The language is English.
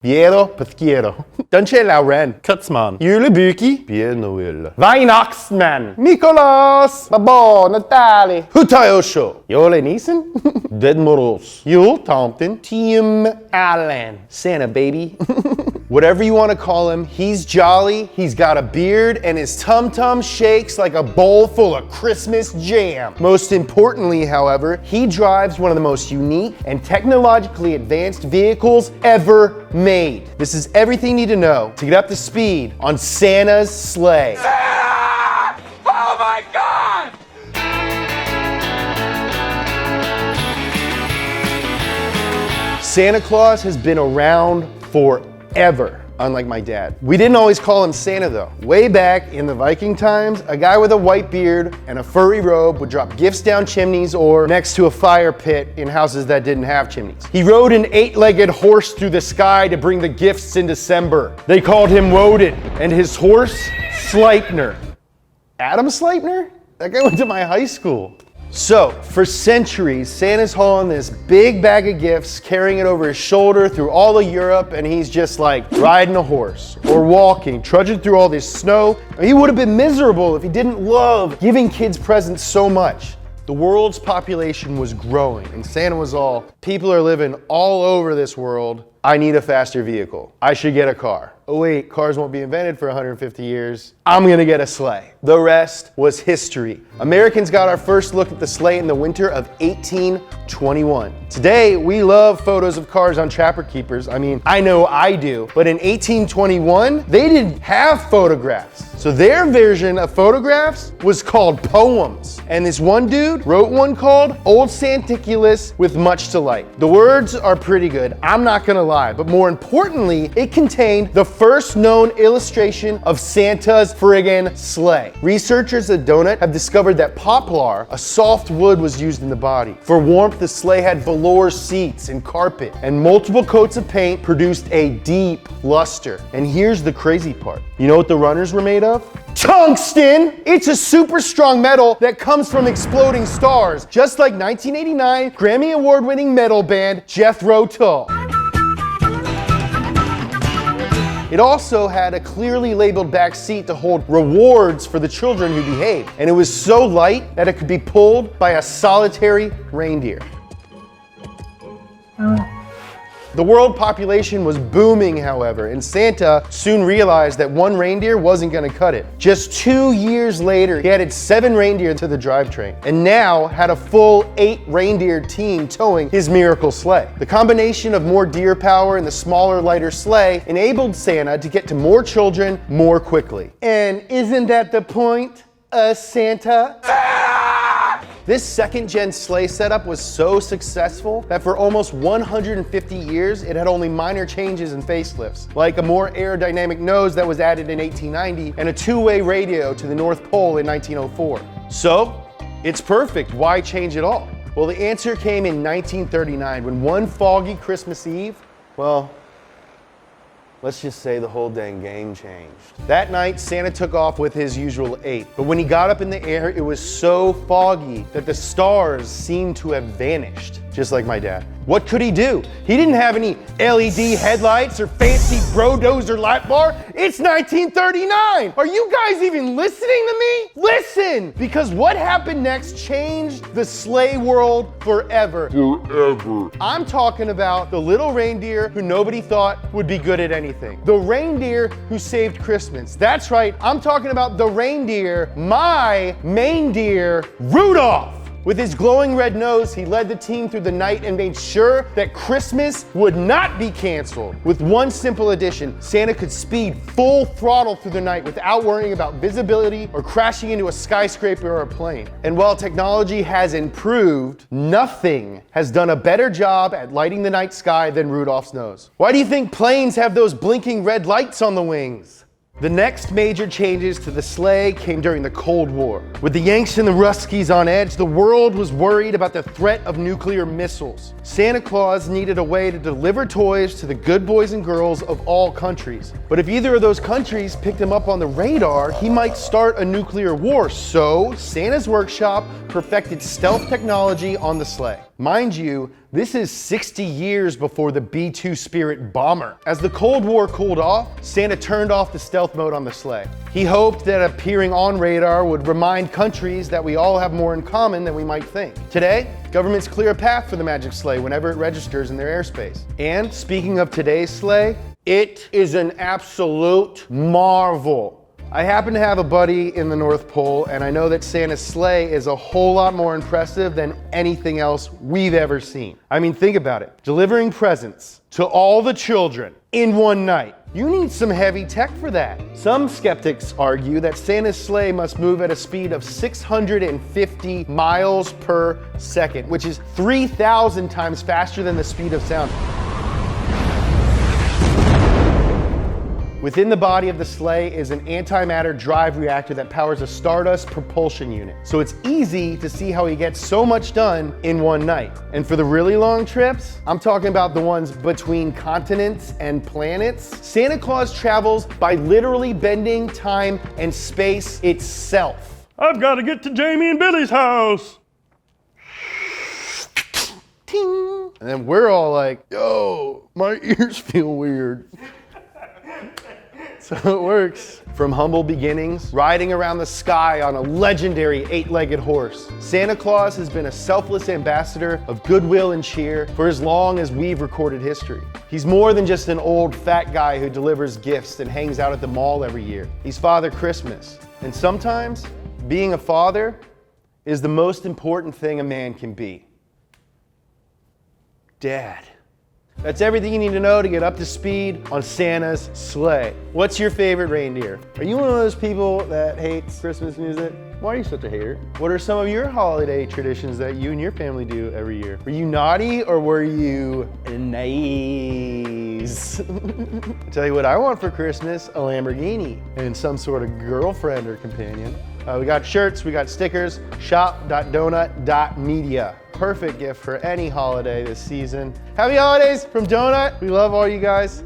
Piero Peschiero. Dunche Lauren. Kutzmann. Julebuki. Pierre Noël. Weihnachtsmann. Nikolaus. Babbo Natale. Hutayosho. Jole Niesen. Dead Moros. Yule Thompson. Tim Allen. Santa baby. Whatever you want to call him, he's jolly, he's got a beard, and his tum-tum shakes like a bowl full of Christmas jam. Most importantly, however, he drives one of the most unique and technologically advanced vehicles ever made. This is everything you need to know to get up to speed on Santa's sleigh. Santa! Oh my God! Santa Claus has been around forever, unlike my dad. We didn't always call him Santa though. Way back in the Viking times, a guy with a white beard and a furry robe would drop gifts down chimneys or next to a fire pit in houses that didn't have chimneys. He rode an 8-legged horse through the sky to bring the gifts in December. They called him Woden, and his horse, Sleipnir. Adam Sleipnir? That guy went to my high school. So, for centuries, Santa's hauling this big bag of gifts, carrying it over his shoulder through all of Europe, and he's just like riding a horse or walking, trudging through all this snow. He would have been miserable if he didn't love giving kids presents so much. The world's population was growing, and Santa was all, people are living all over this world. I need a faster vehicle. I should get a car. Oh wait, cars won't be invented for 150 years. I'm gonna get a sleigh. The rest was history. Americans got our first look at the sleigh in the winter of 1821. Today, we love photos of cars on Trapper Keepers. I mean, I know I do. But in 1821, they didn't have photographs. So their version of photographs was called poems. And this one dude wrote one called Old Santiculus with Much Delight. The words are pretty good, I'm not gonna lie, but more importantly, it contained the first known illustration of Santa's friggin' sleigh. Researchers at Donut have discovered that poplar, a soft wood, was used in the body. For warmth, the sleigh had velour seats and carpet, and multiple coats of paint produced a deep luster. And here's the crazy part. You know what the runners were made of? Tungsten! It's a super strong metal that comes from exploding stars, just like 1989 Grammy Award-winning metal band Jethro Tull. It also had a clearly labeled back seat to hold rewards for the children who behaved. And it was so light that it could be pulled by a solitary reindeer. The world population was booming, however, and Santa soon realized that one reindeer wasn't gonna cut it. Just 2 years later, he added 7 reindeer to the drivetrain, and now had a full 8 reindeer team towing his miracle sleigh. The combination of more deer power and the smaller, lighter sleigh enabled Santa to get to more children more quickly. And isn't that the point, Santa? This second-gen sleigh setup was so successful that for almost 150 years, it had only minor changes and facelifts, like a more aerodynamic nose that was added in 1890 and a 2-way radio to the North Pole in 1904. So, it's perfect. Why change it all? Well, the answer came in 1939 when one foggy Christmas Eve, well, let's just say the whole dang game changed. That night, Santa took off with his usual 8, but when he got up in the air, it was so foggy that the stars seemed to have vanished, just like my dad. What could he do? He didn't have any LED headlights or fancy Brodozer light bar. It's 1939! Are you guys even listening to me? Listen! Because what happened next changed the sleigh world forever. I'm talking about the little reindeer who nobody thought would be good at anything. The reindeer who saved Christmas. That's right, I'm talking about the reindeer, my main deer, Rudolph. With his glowing red nose, he led the team through the night and made sure that Christmas would not be canceled. With one simple addition, Santa could speed full throttle through the night without worrying about visibility or crashing into a skyscraper or a plane. And while technology has improved, nothing has done a better job at lighting the night sky than Rudolph's nose. Why do you think planes have those blinking red lights on the wings? The next major changes to the sleigh came during the Cold War. With the Yanks and the Ruskies on edge, the world was worried about the threat of nuclear missiles. Santa Claus needed a way to deliver toys to the good boys and girls of all countries. But if either of those countries picked him up on the radar, he might start a nuclear war. So Santa's workshop perfected stealth technology on the sleigh. Mind you, This is 60 years before the B-2 Spirit bomber. As the Cold War cooled off, Santa turned off the stealth mode on the sleigh. He hoped that appearing on radar would remind countries that we all have more in common than we might think. Today, governments clear a path for the magic sleigh whenever it registers in their airspace. And speaking of today's sleigh, it is an absolute marvel. I happen to have a buddy in the North Pole, and I know that Santa's sleigh is a whole lot more impressive than anything else we've ever seen. I mean, think about it. Delivering presents to all the children in one night. You need some heavy tech for that. Some skeptics argue that Santa's sleigh must move at a speed of 650 miles per second, which is 3,000 times faster than the speed of sound. Within the body of the sleigh is an antimatter drive reactor that powers a Stardust propulsion unit. So it's easy to see how he gets so much done in one night. And for the really long trips, I'm talking about the ones between continents and planets, Santa Claus travels by literally bending time and space itself. I've got to get to Jamie and Billy's house. Ting. And then we're all like, yo, my ears feel weird. So it works. From humble beginnings, riding around the sky on a legendary 8-legged horse, Santa Claus has been a selfless ambassador of goodwill and cheer for as long as we've recorded history. He's more than just an old fat guy who delivers gifts and hangs out at the mall every year. He's Father Christmas. And sometimes, being a father is the most important thing a man can be. Dad. That's everything you need to know to get up to speed on Santa's sleigh. What's your favorite reindeer? Are you one of those people that hates Christmas music? Why are you such a hater? What are some of your holiday traditions that you and your family do every year? Were you naughty or were you nice? I'll tell you what I want for Christmas, a Lamborghini and some sort of girlfriend or companion. We got shirts, we got stickers, shop.donut.media. Perfect gift for any holiday this season. Happy holidays from Donut. We love all you guys.